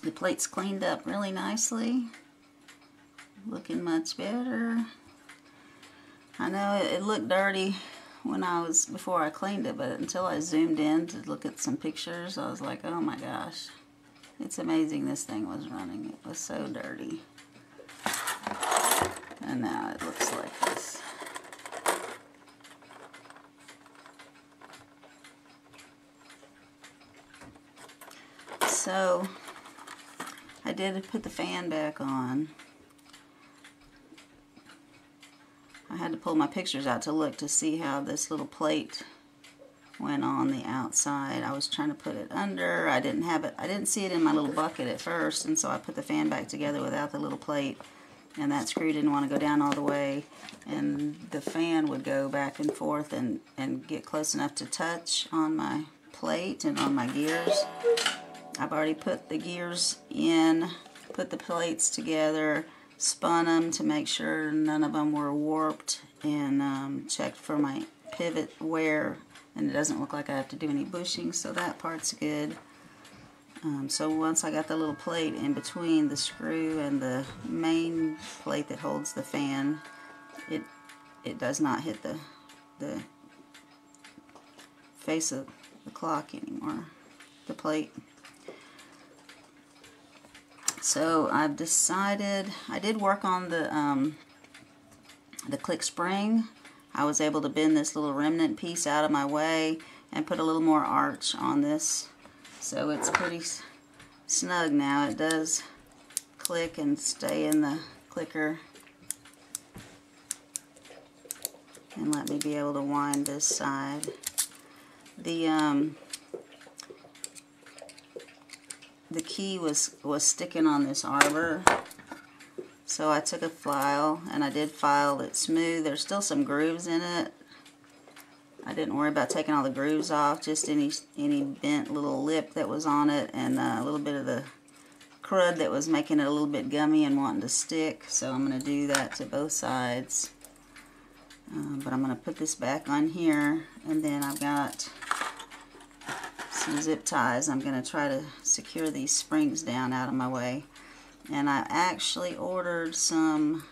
The plate's cleaned up really nicely. Looking much better. I know it looked dirty before I cleaned it, but until I zoomed in to look at some pictures, I was like, oh my gosh. It's amazing this thing was running. It was so dirty. And now it looks like this. So, I did put the fan back on. I had to pull my pictures out to look to see how this little plate went on the outside. I was trying to put it under. I didn't see it in my little bucket at first, and so I put the fan back together without the little plate, and that screw didn't want to go down all the way, and the fan would go back and forth and get close enough to touch on my plate and on my gears. I've already put the gears in, put the plates together, spun them to make sure none of them were warped, and checked for my pivot wear, and it doesn't look like I have to do any bushing, so that part's good. So once I got the little plate in between the screw and the main plate that holds the fan, it does not hit the face of the clock anymore, the plate. So I've decided, I did work on the click spring. I was able to bend this little remnant piece out of my way and put a little more arch on this. So it's pretty snug now. It does click and stay in the clicker. And let me be able to wind this side. The key was sticking on this arbor, so I took a file and I did file it smooth. There's still some grooves in it. I didn't worry about taking all the grooves off, just any bent little lip that was on it, and a little bit of the crud that was making it a little bit gummy and wanting to stick. So I'm going to do that to both sides. But I'm going to put this back on here, and then I've got some zip ties. I'm going to try to secure these springs down out of my way. And I actually ordered some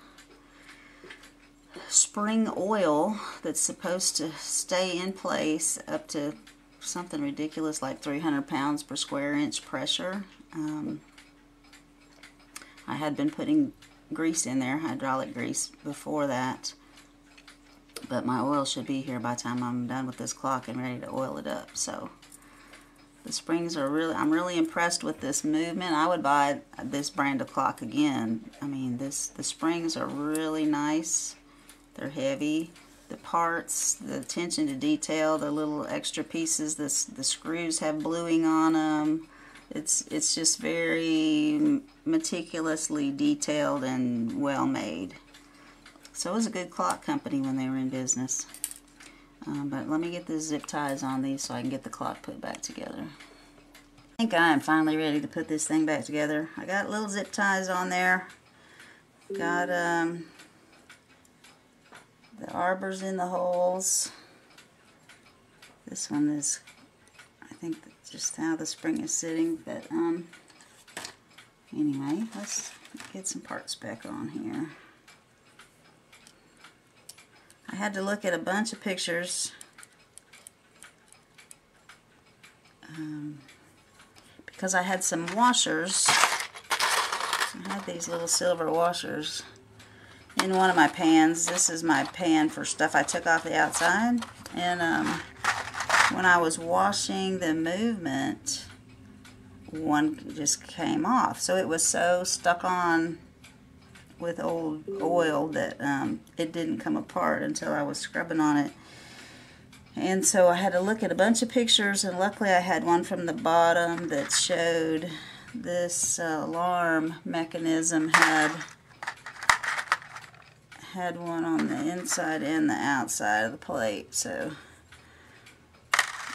spring oil that's supposed to stay in place up to something ridiculous like 300 pounds per square inch pressure. I had been putting grease in there, hydraulic grease, before that, but my oil should be here by the time I'm done with this clock and ready to oil it up. So the springs are I'm really impressed with this movement. I would buy this brand of clock again. I mean, the springs are really nice. They're heavy. The parts, the attention to detail, the little extra pieces, the screws have bluing on them. It's just very meticulously detailed and well made. So it was a good clock company when they were in business. But let me get the zip ties on these so I can get the clock put back together. I think I am finally ready to put this thing back together. I got little zip ties on there. Got the arbors in the holes. This one is, I think that's just how the spring is sitting. But anyway, let's get some parts back on here. I had to look at a bunch of pictures because I had some washers. I had these little silver washers in one of my pans. This is my pan for stuff I took off the outside. And when I was washing the movement, one just came off. So it was so stuck on with old oil that it didn't come apart until I was scrubbing on it. And so I had to look at a bunch of pictures, and luckily I had one from the bottom that showed this alarm mechanism had one on the inside and the outside of the plate. So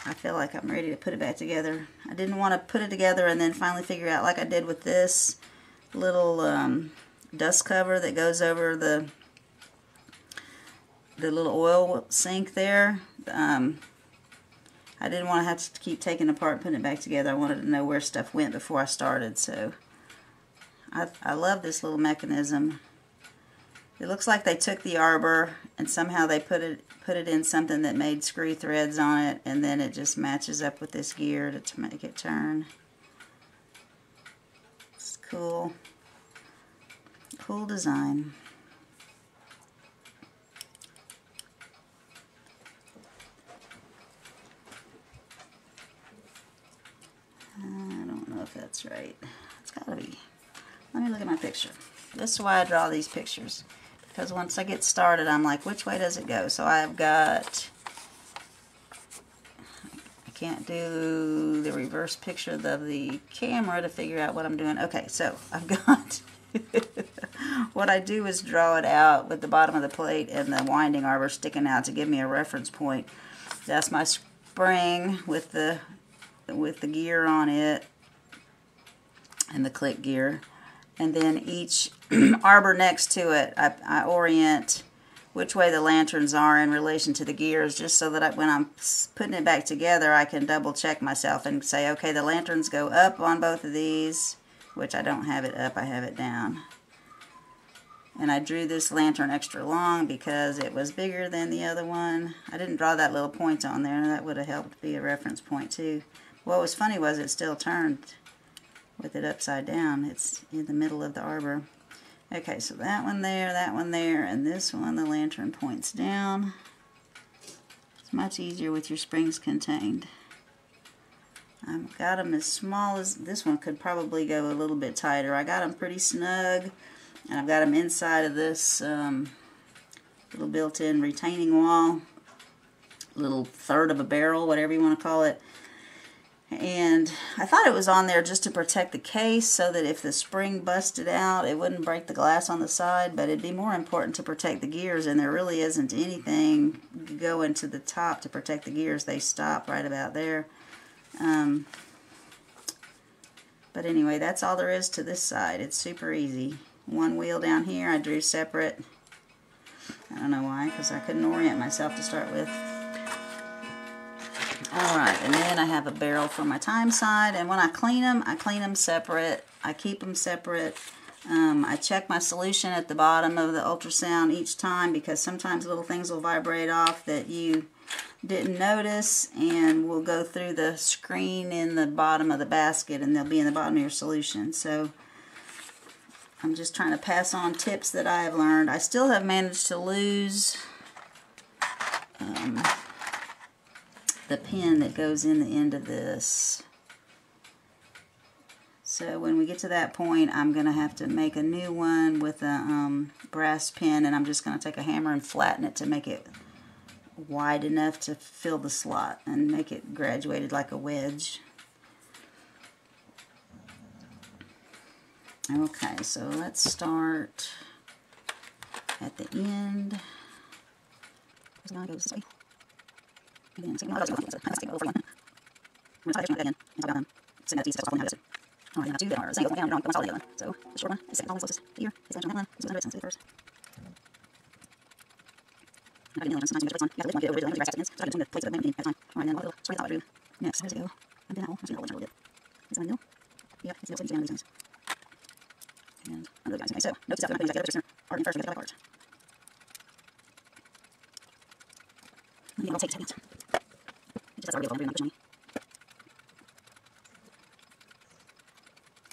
I feel like I'm ready to put it back together. I didn't want to put it together and then finally figure out, like I did with this little dust cover that goes over the little oil sink there. I didn't want to have to keep taking it apart and putting it back together. I wanted to know where stuff went before I started. So I love this little mechanism. It looks like they took the arbor and somehow they put it in something that made screw threads on it, and then it just matches up with this gear to make it turn. It's cool. Cool design. I don't know if that's right. It's gotta be. Let me look at my picture. This is why I draw these pictures. Because once I get started, I'm like, which way does it go? So I've got, I can't do the reverse picture of the camera to figure out what I'm doing. Okay, so I've got, what I do is draw it out with the bottom of the plate and the winding arbor sticking out to give me a reference point. That's my spring with the gear on it and the click gear. And then each arbor next to it, I orient which way the lanterns are in relation to the gears, just so that when I'm putting it back together, I can double check myself and say, okay, the lanterns go up on both of these, which I don't have it up, I have it down. And I drew this lantern extra long because it was bigger than the other one. I didn't draw that little point on there, and that would have helped be a reference point too. What was funny was it still turned with it upside down. It's in the middle of the arbor. Okay, so that one there, and this one, the lantern points down. It's much easier with your springs contained. I've got them as small as, this one could probably go a little bit tighter. I got them pretty snug, and I've got them inside of this little built-in retaining wall, little third of a barrel, whatever you want to call it. And I thought it was on there just to protect the case so that if the spring busted out, it wouldn't break the glass on the side, but it'd be more important to protect the gears, and there really isn't anything going to the top to protect the gears. They stop right about there. But anyway, that's all there is to this side. It's super easy. One wheel down here I drew separate. I don't know why, because I couldn't orient myself to start with. Alright, and then I have a barrel for my time side, and when I clean them separate. I keep them separate. I check my solution at the bottom of the ultrasound each time, because sometimes little things will vibrate off that you didn't notice and will go through the screen in the bottom of the basket, and they'll be in the bottom of your solution. So I'm just trying to pass on tips that I have learned. I still have managed to lose the pin that goes in the end of this. So when we get to that point, I'm going to have to make a new one with a brass pin, and I'm just going to take a hammer and flatten it to make it wide enough to fill the slot and make it graduated like a wedge. Okay, so let's start at the end. It's going to go this way. Again, so I stick over one. I'm going to again. Send that to you, so all right, now two that are single, down, one solid one. So the short one is second, closest here. Is that one? This one's the first. I'm not going to sometimes you one. You have to lift one, get over the rest of the so I can turn the plates of the main at the time. All right, then I'll straight out I do. Next, there's a go. I'm doing that hole. I'm seeing a little bit. Is that one new? Yeah, it's the old down these things. And other guys. Okay, so notice that we're not going to get art in first, we got the art. I'll take seconds. Just that's already a little bit on me.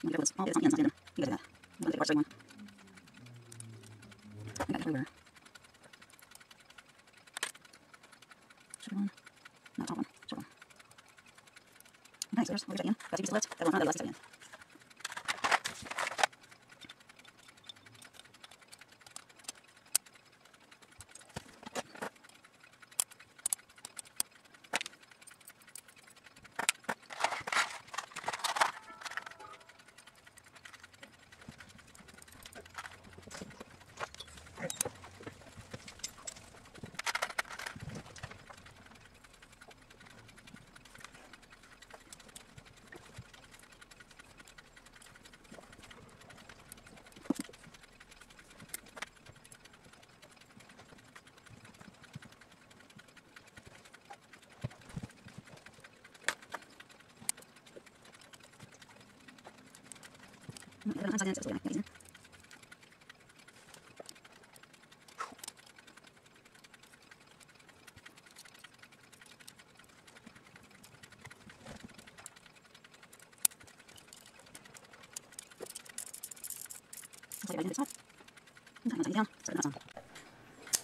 I'm going to go with all this on the ends. You guys do that. I'm going to take the part straight one. I got it everywhere. Short one. Not top one. Short one. Okay, so there's, I'll get that in. Got two pieces left. That one's not, that last piece in.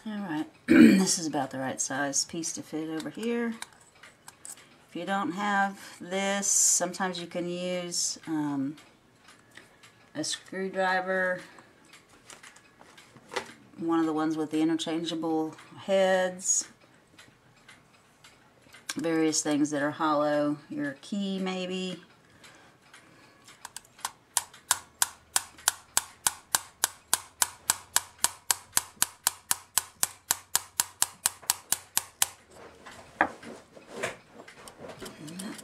Alright, this is about the right size piece to fit over here. If you don't have this, sometimes you can use a screwdriver, one of the ones with the interchangeable heads, various things that are hollow, your key maybe.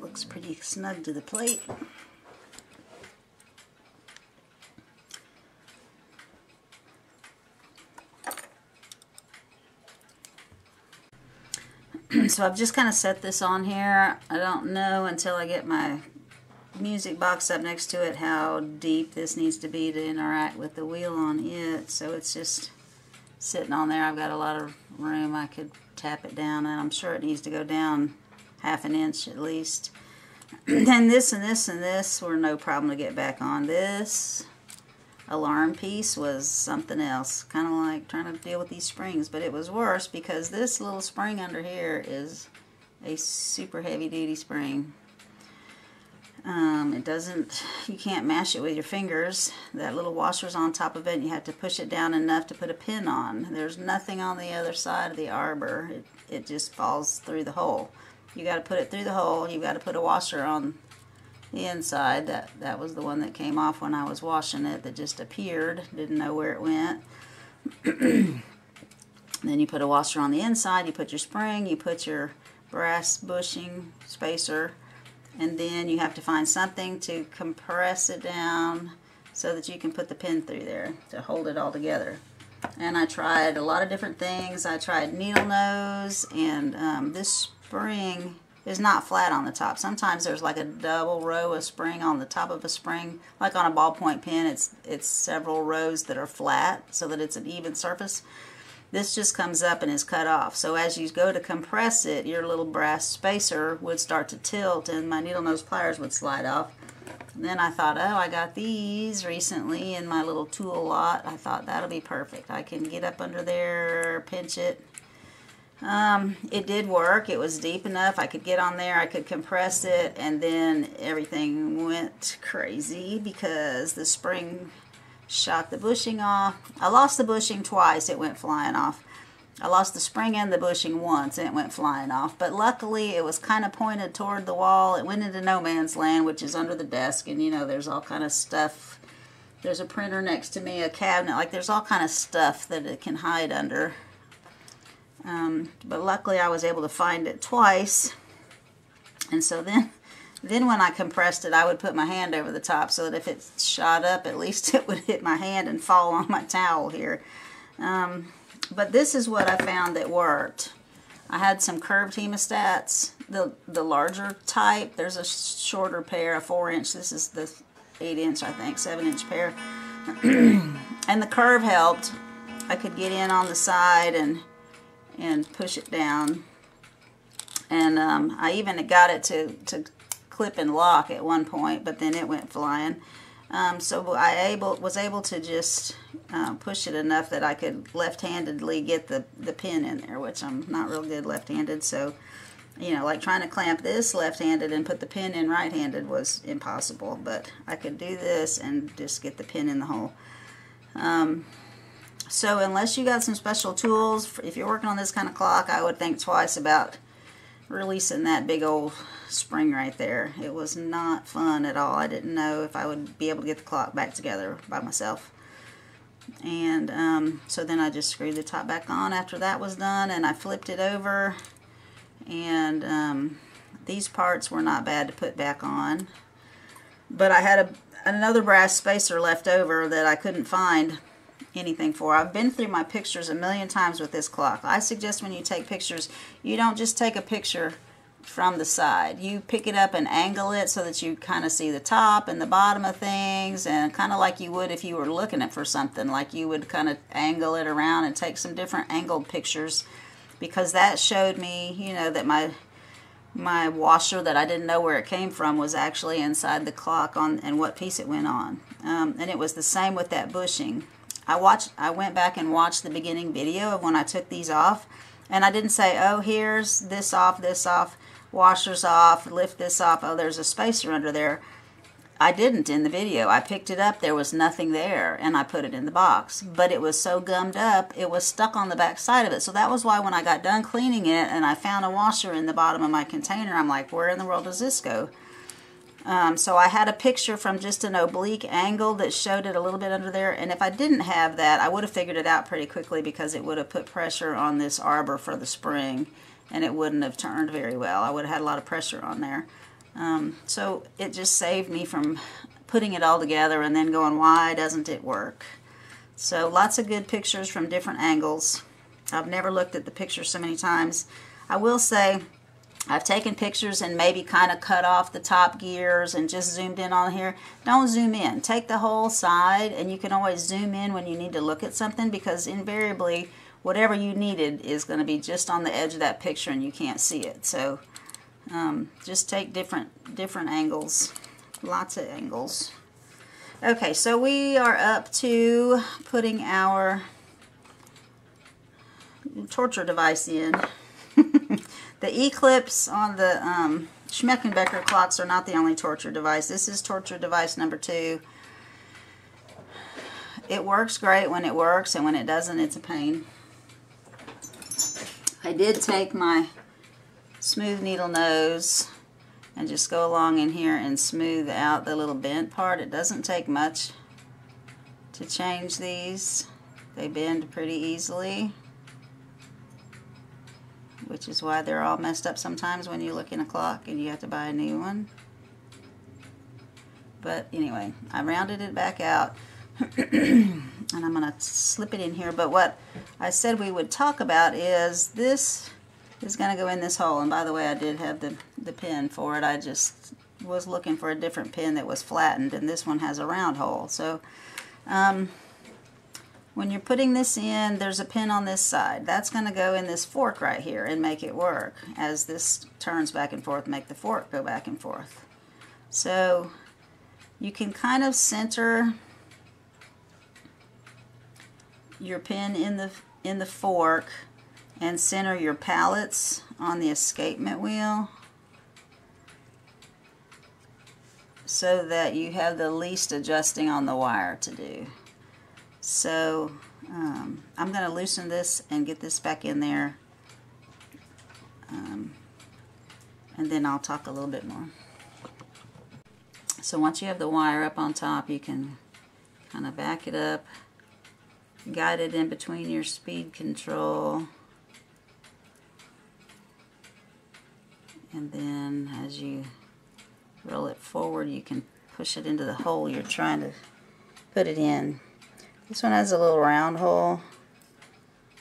Looks pretty snug to the plate. So I've just kind of set this on here. I don't know until I get my music box up next to it how deep this needs to be to interact with the wheel on it. So it's just sitting on there. I've got a lot of room. I could tap it down, and I'm sure it needs to go down half an inch at least. Then this and this and this were no problem to get back on. This alarm piece was something else, kind of like trying to deal with these springs, but it was worse because this little spring under here is a super heavy duty spring. It doesn't, you can't mash it with your fingers. That little washer's on top of it, and you have to push it down enough to put a pin on. There's nothing on the other side of the arbor. It just falls through the hole. You got to put it through the hole. You got to put a washer on the inside. That was the one that came off when I was washing it, that just appeared. Didn't know where it went. Then you put a washer on the inside. You put your spring. You put your brass bushing spacer. And then you have to find something to compress it down so that you can put the pin through there to hold it all together. And I tried a lot of different things. I tried needle nose, and this spring is not flat on the top. Sometimes there's like a double row of spring on the top of a spring. Like on a ballpoint pen, it's several rows that are flat so that it's an even surface. This just comes up and is cut off. So as you go to compress it, your little brass spacer would start to tilt and my needle nose pliers would slide off. And then I thought, oh, I got these recently in my little tool lot. I thought that'll be perfect. I can get up under there, pinch it. It did work. It was deep enough. I could get on there, I could compress it, and then everything went crazy because the spring shot the bushing off. I lost the bushing twice. It went flying off. I lost the spring and the bushing once, and it went flying off. But luckily, it was kind of pointed toward the wall. It went into no man's land, which is under the desk, and you know, there's all kind of stuff. There's a printer next to me, a cabinet. Like, there's all kind of stuff that it can hide under. But luckily I was able to find it twice, and so then when I compressed it, I would put my hand over the top so that if it shot up, at least it would hit my hand and fall on my towel here. But this is what I found that worked. I had some curved hemostats, the larger type. There's a shorter pair, a 4-inch. This is the 8-inch, I think, 7-inch pair. And the curve helped. I could get in on the side and push it down, and I even got it to clip and lock at one point, but then it went flying. So I was able to just push it enough that I could left-handedly get the pin in there, which I'm not real good left-handed, so you know, like trying to clamp this left-handed and put the pin in right-handed was impossible, but I could do this and just get the pin in the hole. So unless you got some special tools, if you're working on this kind of clock, I would think twice about releasing that big old spring right there. It was not fun at all. I didn't know if I would be able to get the clock back together by myself. And so then I just screwed the top back on after that was done, and I flipped it over. And these parts were not bad to put back on. But I had another brass spacer left over that I couldn't find anything for. I've been through my pictures a million times with this clock. I suggest when you take pictures, you don't just take a picture from the side. You pick it up and angle it so that you kind of see the top and the bottom of things, and kind of like you would if you were looking at for something, like you would kind of angle it around and take some different angled pictures, because that showed me, you know, that my washer that I didn't know where it came from was actually inside the clock on and what piece it went on. And it was the same with that bushing. I went back and watched the beginning video of when I took these off, and I didn't say, oh, here's this off, washer's off, lift this off, oh, there's a spacer under there. I didn't in the video. I picked it up, there was nothing there, and I put it in the box. But it was so gummed up, it was stuck on the back side of it. So that was why when I got done cleaning it and I found a washer in the bottom of my container, I'm like, where in the world does this go? So I had a picture from just an oblique angle that showed it a little bit under there, and if I didn't have that, I would have figured it out pretty quickly, because it would have put pressure on this arbor for the spring, and it wouldn't have turned very well. I would have had a lot of pressure on there. So it just saved me from putting it all together and then going, why doesn't it work? So lots of good pictures from different angles. I've never looked at the picture so many times. I will say, I've taken pictures and maybe kind of cut off the top gears and just zoomed in on here. Don't zoom in. Take the whole side, and you can always zoom in when you need to look at something, because invariably whatever you needed is going to be just on the edge of that picture and you can't see it. So just take different angles. Lots of angles. Okay, so we are up to putting our torture device in. The Eclipse on the Schmeckenbecker clocks are not the only torture device. This is torture device number 2. It works great when it works, and when it doesn't, it's a pain. I did take my smooth needle nose and just go along in here and smooth out the little bent part. It doesn't take much to change these. They bend pretty easily, which is why they're all messed up sometimes when you look in a clock and you have to buy a new one. But anyway, I rounded it back out and I'm going to slip it in here. But what I said we would talk about is this is going to go in this hole. And by the way, I did have the pin for it. I just was looking for a different pin that was flattened, and this one has a round hole. So when you're putting this in, there's a pin on this side. That's going to go in this fork right here and make it work. As this turns back and forth, make the fork go back and forth. So you can kind of center your pin in the fork and center your pallets on the escapement wheel so that you have the least adjusting on the wire to do. So I'm going to loosen this and get this back in there, and then I'll talk a little bit more. So once you have the wire up on top, you can kind of back it up, guide it in between your speed control, and then as you roll it forward, you can push it into the hole you're trying to put it in. This one has a little round hole,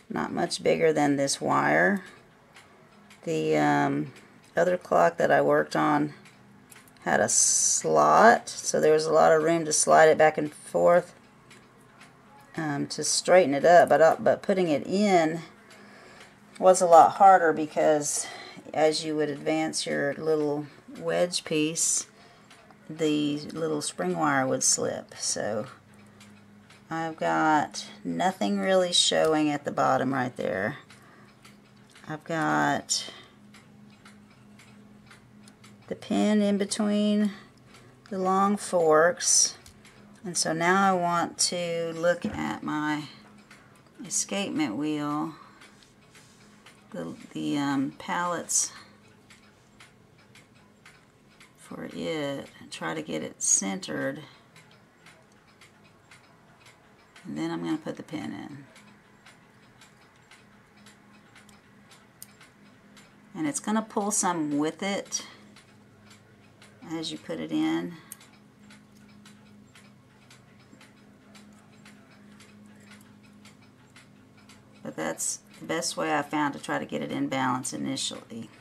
not much bigger than this wire. The other clock that I worked on had a slot, so there was a lot of room to slide it back and forth to straighten it up. But putting it in was a lot harder, because as you would advance your little wedge piece, the little spring wire would slip. So I've got nothing really showing at the bottom right there. I've got the pin in between the long forks, and so now I want to look at my escapement wheel, the pallets for it, and try to get it centered. And then I'm going to put the pin in. And it's going to pull some with it as you put it in. But that's the best way I found to try to get it in balance initially.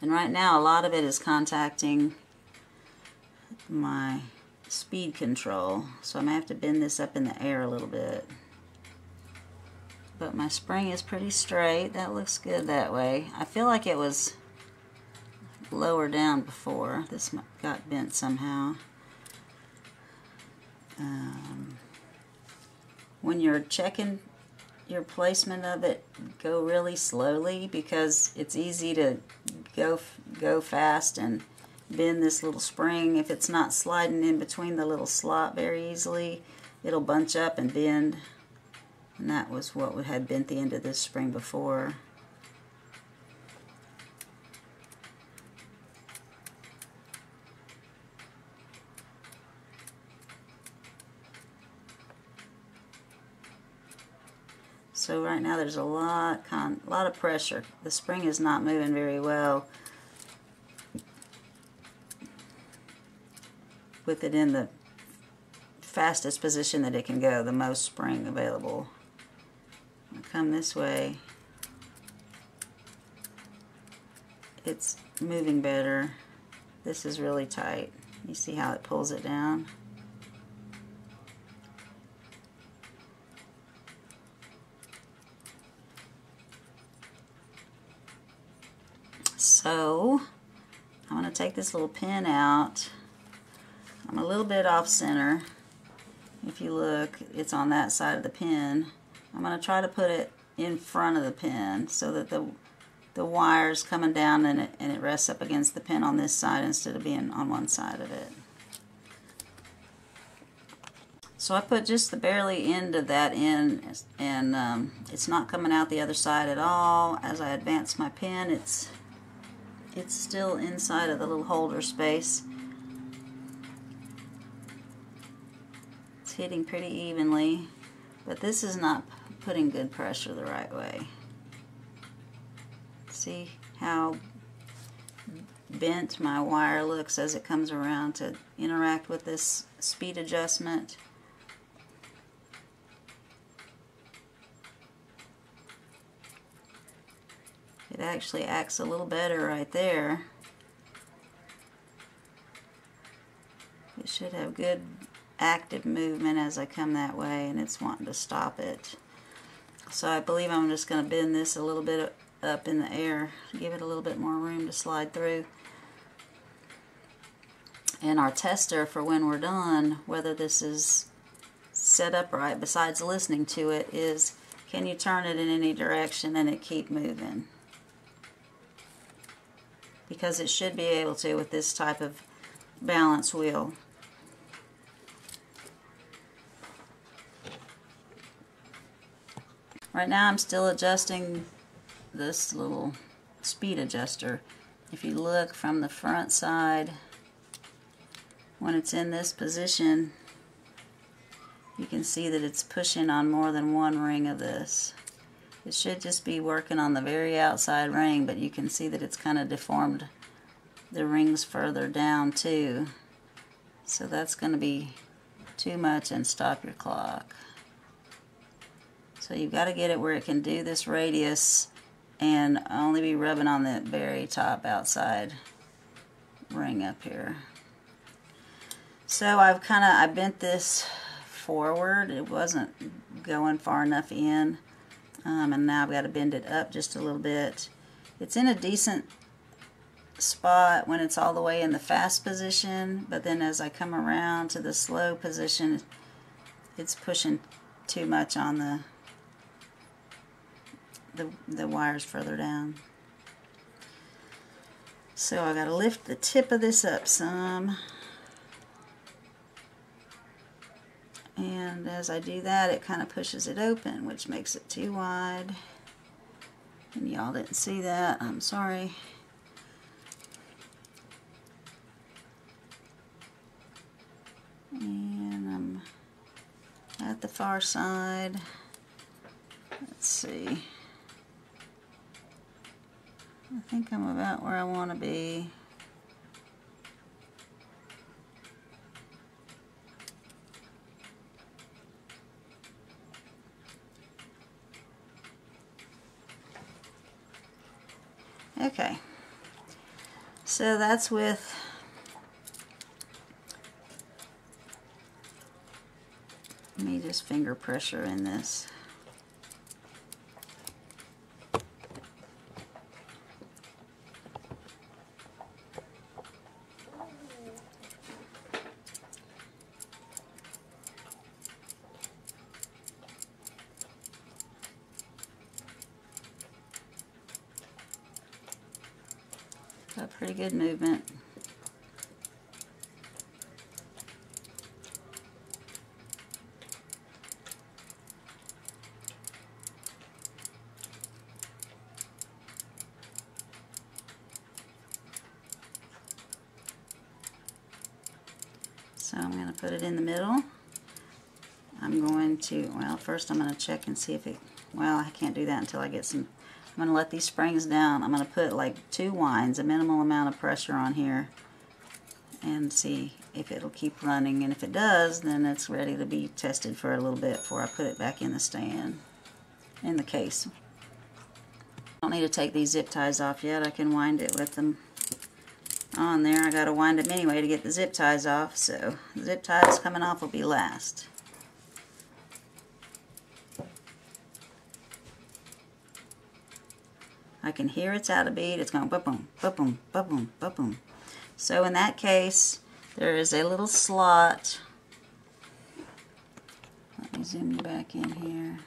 And right now a lot of it is contacting my speed control, so I'm going to have to bend this up in the air a little bit. But my spring is pretty straight. That looks good that way. I feel like it was lower down before. This got bent somehow. When you're checking your placement of it, go really slowly, because it's easy to go fast and bend this little spring. If it's not sliding in between the little slot very easily, it'll bunch up and bend. And that was what had bent the end of this spring before. So right now there's a lot of pressure. The spring is not moving very well with it in the fastest position that it can go, the most spring available. I'll come this way. It's moving better. This is really tight. You see how it pulls it down? So I'm going to take this little pin out. I'm a little bit off center. If you look, it's on that side of the pin. I'm going to try to put it in front of the pin so that the wire's coming down and it rests up against the pin on this side instead of being on one side of it. So I put just the barely end of that in, and it's not coming out the other side at all. As I advance my pin, it's still inside of the little holder space. It's hitting pretty evenly, but this is not putting good pressure the right way. See how bent my wire looks as it comes around to interact with this speed adjustment. It actually acts a little better right there. It should have good active movement as I come that way, and it's wanting to stop it. So I believe I'm just going to bend this a little bit up in the air, give it a little bit more room to slide through. And our tester for when we're done, whether this is set up right, besides listening to it, is can you turn it in any direction and it keep moving? Because it should be able to with this type of balance wheel. Right now I'm still adjusting this little speed adjuster. If you look from the front side, when it's in this position, you can see that it's pushing on more than one ring of this. It should just be working on the very outside ring, but you can see that it's kind of deformed the rings further down too. So that's going to be too much and stop your clock. So you've got to get it where it can do this radius and only be rubbing on the very top outside ring up here. So I bent this forward. It wasn't going far enough in. And now I've got to bend it up just a little bit. It's in a decent spot when it's all the way in the fast position, but then as I come around to the slow position, it's pushing too much on the wires further down. So I got to lift the tip of this up some. And as I do that, it kind of pushes it open, which makes it too wide. And y'all didn't see that. I'm sorry. And I'm at the far side. Let's see. I think I'm about where I want to be. Okay, So that's with let me just finger pressure in this. Got pretty good movement. So I'm going to put it in the middle. I'm going to, well, first I'm going to check and see if it, well, I can't do that until I get some, I'm going to let these springs down. I'm going to put like 2 winds, a minimal amount of pressure on here, and see if it'll keep running. And if it does, then it's ready to be tested for a little bit before I put it back in the stand, in the case. I don't need to take these zip ties off yet. I can wind it with them on there. I got to wind them anyway to get the zip ties off, so the zip ties coming off will be last. I can hear it's out of beat. It's going ba-boom, ba-boom, ba-boom, ba-boom. So in that case, there is a little slot. Let me zoom you back in here.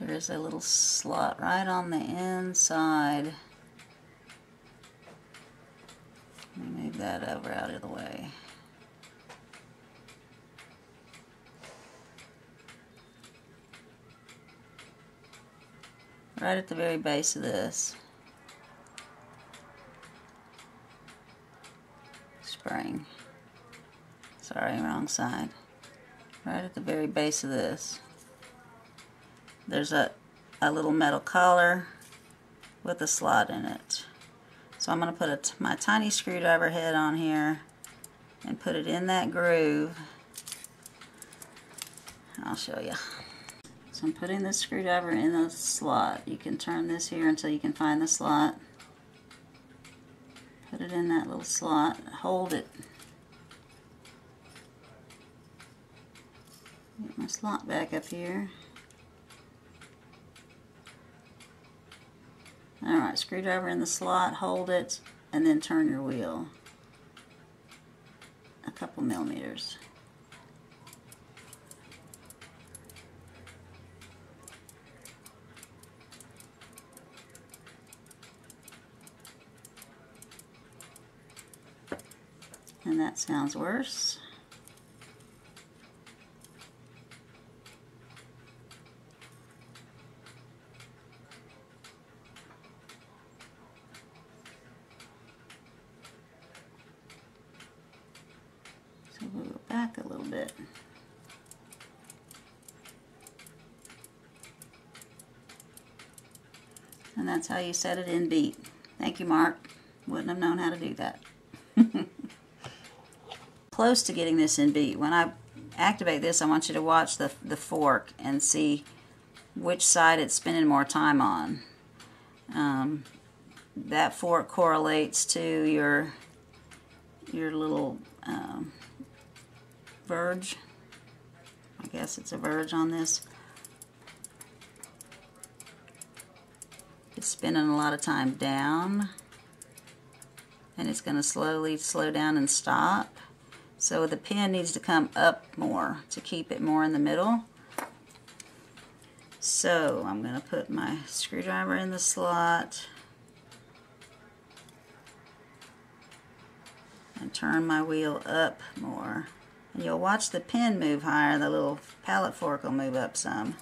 There's a little slot right on the inside. Let me move that over out of the way. Right at the very base of this spring. Sorry, wrong side. Right at the very base of this. There's a little metal collar with a slot in it. So I'm going to put my tiny screwdriver head on here and put it in that groove. I'll show you. So I'm putting the screwdriver in the slot. You can turn this here until you can find the slot. Put it in that little slot. Hold it. Get my slot back up here. Alright, screwdriver in the slot, hold it, and then turn your wheel a couple millimeters. And that sounds worse. So we'll go back a little bit. And that's how you set it in beat. Thank you, Mark. Wouldn't have known how to do that. Close to getting this in beat. When I activate this, I want you to watch the fork and see which side it's spending more time on. That fork correlates to your little verge. I guess it's a verge on this. It's spending a lot of time down, and it's going to slowly slow down and stop. So the pin needs to come up more to keep it more in the middle. So I'm going to put my screwdriver in the slot and turn my wheel up more. And you'll watch the pin move higher, the little pallet fork will move up some.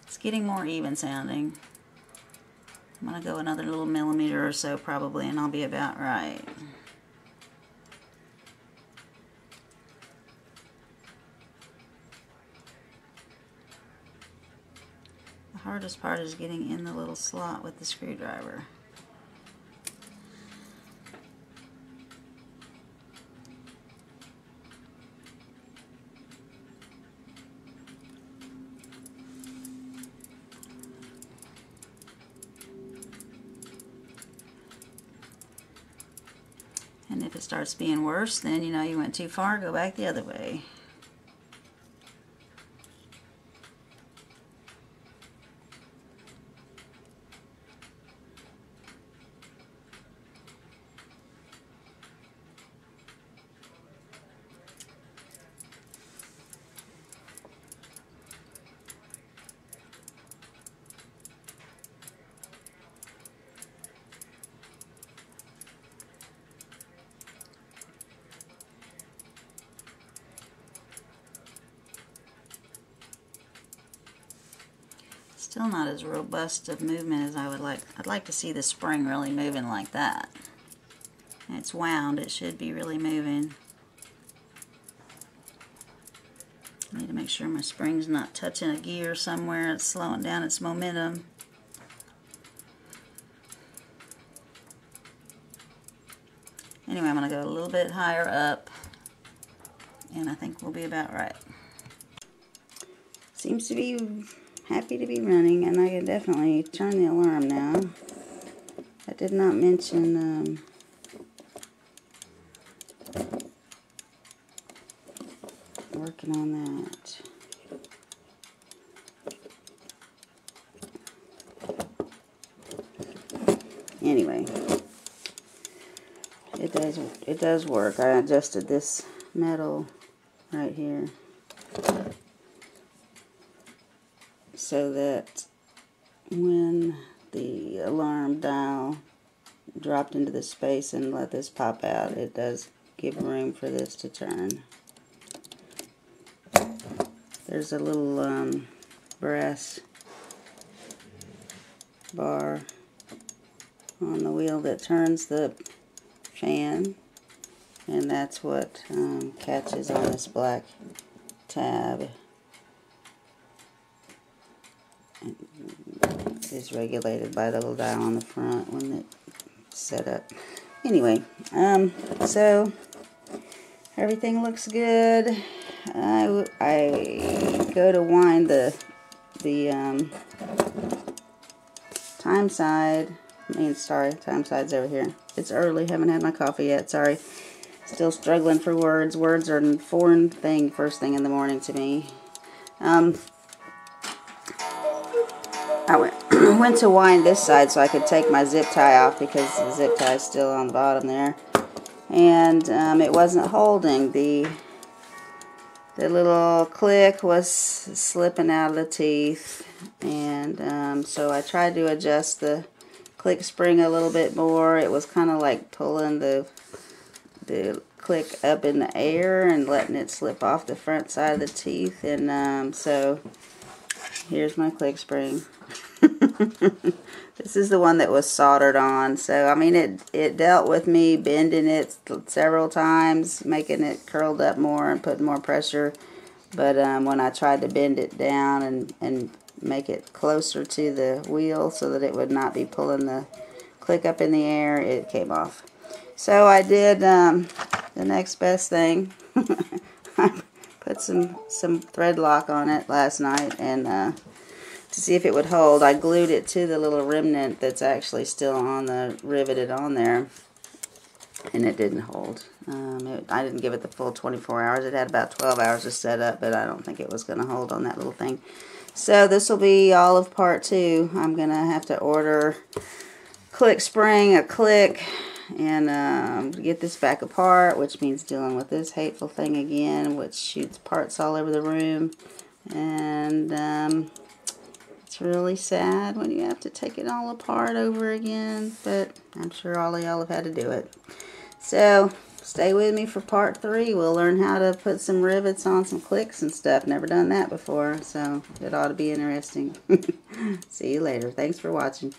It's getting more even sounding. I'm going to go another little millimeter or so probably, and I'll be about right. hardest part is getting in the little slot with the screwdriver. And if it starts being worse, then you know you went too far, go back the other way. Still not as robust of movement as I would like. I'd like to see the spring really moving like that. And it's wound, it should be really moving. I need to make sure my spring's not touching a gear somewhere. It's slowing down its momentum. Anyway, I'm going to go a little bit higher up, and I think we'll be about right. Seems to be happy to be running, and I can definitely turn the alarm now. I did not mention working on that. Anyway, it does work. I adjusted this metal right here so that when the alarm dial dropped into the space and let this pop out, it does give room for this to turn. There's a little brass bar on the wheel that turns the fan, and that's what catches on this black tab. It is regulated by the little dial on the front when it's set up. Anyway, so everything looks good. I go to wind the time side. Time side's over here. It's early, haven't had my coffee yet, sorry. Still struggling for words. Words are a foreign thing first thing in the morning to me. I went to wind this side so I could take my zip tie off because the zip tie is still on the bottom there. And it wasn't holding. The little click was slipping out of the teeth. And so I tried to adjust the click spring a little bit more. It was kind of like pulling the click up in the air and letting it slip off the front side of the teeth. And so here's my click spring. This is the one that was soldered on. So I mean it dealt with me bending it several times, making it curled up more and putting more pressure. But when I tried to bend it down and make it closer to the wheel so that it would not be pulling the click up in the air, it came off. So I did the next best thing. I put some thread lock on it last night, and to see if it would hold, I glued it to the little remnant that's actually still riveted on there, and it didn't hold. I didn't give it the full 24 hours. It had about 12 hours to set up, but I don't think it was going to hold on that little thing. So this will be all of part 2. I'm going to have to order click spring, a click, and get this back apart, which means dealing with this hateful thing again, which shoots parts all over the room. And it's really sad when you have to take it all apart over again, but I'm sure all of y'all have had to do it. So stay with me for part 3. We'll learn how to put some rivets on some clicks and stuff. Never done that before, so it ought to be interesting. See you later. Thanks for watching.